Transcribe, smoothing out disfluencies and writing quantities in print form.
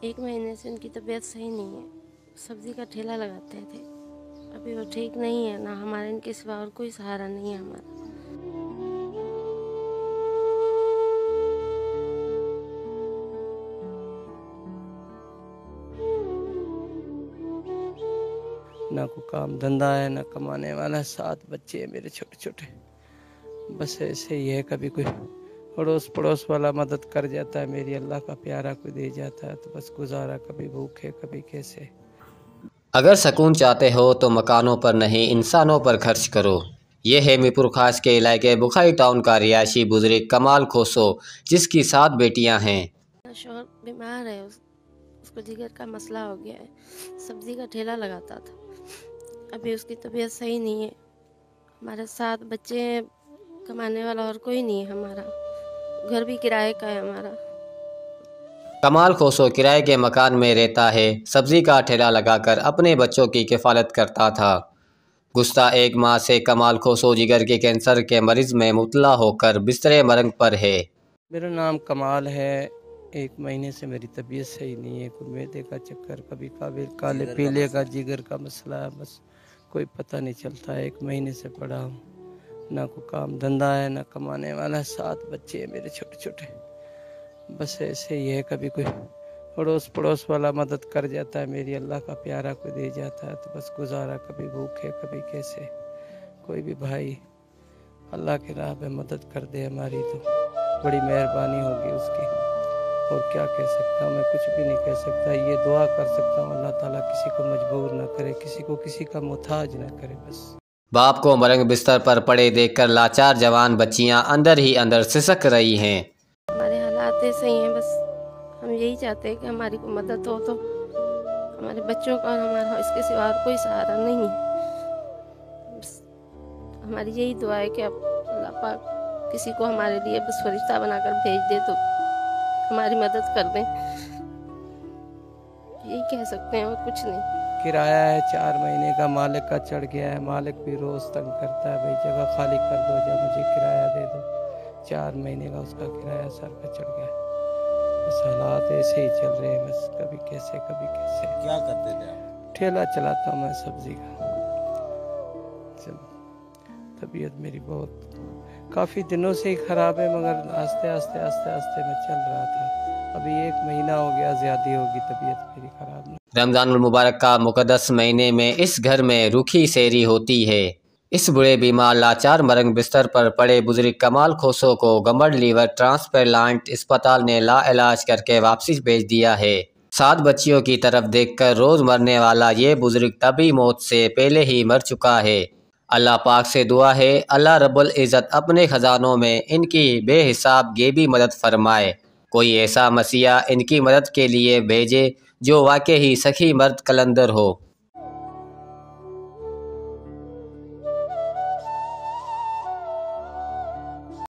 1 महीने से उनकी तबीयत सही नहीं है। सब्जी का ठेला लगाते थे, अभी वो ठीक नहीं है। ना हमारे इनके सिवा और कोई सहारा नहीं है हमारा। ना कोई काम धंधा है, ना कमाने वाला। 7 बच्चे हैं मेरे छोटे छोटे। बस ऐसे ही है, कभी कोई अड़ोस पड़ोस वाला मदद कर जाता है, मेरी अल्लाह का प्यारा कोई दे जाता है, तो बस गुजारा। कभी भूखे कभी कैसे। अगर सुकून चाहते हो तो मकानों पर नहीं, इंसानों पर खर्च करो। ये है मीरपुर खास के इलाके बुखारी टाउन का रिहायशी बुजुर्ग कमाल खोसो, जिसकी 7 बेटियां हैं। शौहर बीमार है, उसको जिगर का मसला हो गया है। सब्जी का ठेला लगाता था, अभी उसकी तबीयत सही नहीं है। हमारे 7 बच्चे हैं, कमाने वाला और कोई नहीं है हमारा। घर भी किराए का है हमारा। कमाल खोसो किराए के मकान में रहता है। सब्जी का ठेला लगाकर अपने बच्चों की किफ़ालत करता था। गुज़श्ता 1 माह से कमाल खोसो जिगर के कैंसर के मरीज़ में मुब्तला होकर बिस्तरे मरंग पर है। मेरा नाम कमाल है। 1 महीने से मेरी तबीयत सही नहीं है। कोई मैदे का चक्कर, कभी काले पीले का जिगर का मसला है। बस कोई पता नहीं चलता है। 1 महीने से पड़ा हूँ। ना कोई काम धंधा है, ना कमाने वाला। 7 बच्चे हैं मेरे छोटे छोटे। बस ऐसे ही है, कभी कोई अड़ोस पड़ोस वाला मदद कर जाता है, मेरी अल्लाह का प्यारा कोई दे जाता है, तो बस गुजारा। कभी भूखे कभी कैसे। कोई भी भाई अल्लाह के राह पे मदद कर दे हमारी, तो बड़ी मेहरबानी होगी उसकी। और क्या कह सकता हूँ मैं, कुछ भी नहीं कह सकता। ये दुआ कर सकता हूँ, अल्लाह ताला किसी को मजबूर ना करे, किसी को किसी का मुताज ना करे। बस बाप को मरंग बिस्तर पर पड़े देखकर लाचार जवान बच्चियां अंदर ही अंदर सिसक रही हैं। हमारे हालात ऐसे ही हैं। बस हम यही चाहते हैं कि हमारी को मदद हो, तो हमारे बच्चों का और हमारा इसके सिवा और कोई सहारा नहीं है। बस हमारी यही दुआ है कि अब अल्लाह पाक किसी को हमारे लिए बस फरिश्ता बनाकर भेज दे, तो हमारी मदद कर दें। यही कह सकते हैं और कुछ नहीं। किराया है 4 महीने का, मालिक का चढ़ गया है। मालिक भी रोज़ तंग करता है, भाई जगह खाली कर दो, जब मुझे किराया दे दो। 4 महीने का उसका किराया सर पे चढ़ गया है। बस हालात ऐसे ही चल रहे हैं, बस कभी कैसे कभी कैसे। क्या करते थे आप? ठेला चलाता हूँ मैं सब्जी का। तबीयत मेरी बहुत काफ़ी दिनों से ही ख़राब है, मगर आस्ते आस्ते आस्ते आस्ते मैं चल रहा था। अभी 1 महीना हो गया, ज़्यादा होगी तबीयत मेरी ख़राब। रमज़ानुल मुबारक का मुक़द्दस महीने में इस घर में रूखी सेरी होती है। इस बुरे बीमार लाचार मरंग बिस्तर पर पड़े बुजुर्ग कमाल खोसो को गंबड़ लीवर ट्रांसप्लांट अस्पताल ने लाइलाज करके वापसी भेज दिया है। 7 बच्चियों की तरफ देखकर रोज़ मरने वाला ये बुजुर्ग तभी मौत से पहले ही मर चुका है। अल्लाह पाक से दुआ है, अल्लाह रब्बुल इज़्ज़त अपने ख़जानों में इनकी बेहिसाब गेबी मदद फरमाए। कोई ऐसा मसीहा इनकी मदद के लिए भेजे जो वाकई ही सखी मर्द कलंदर हो।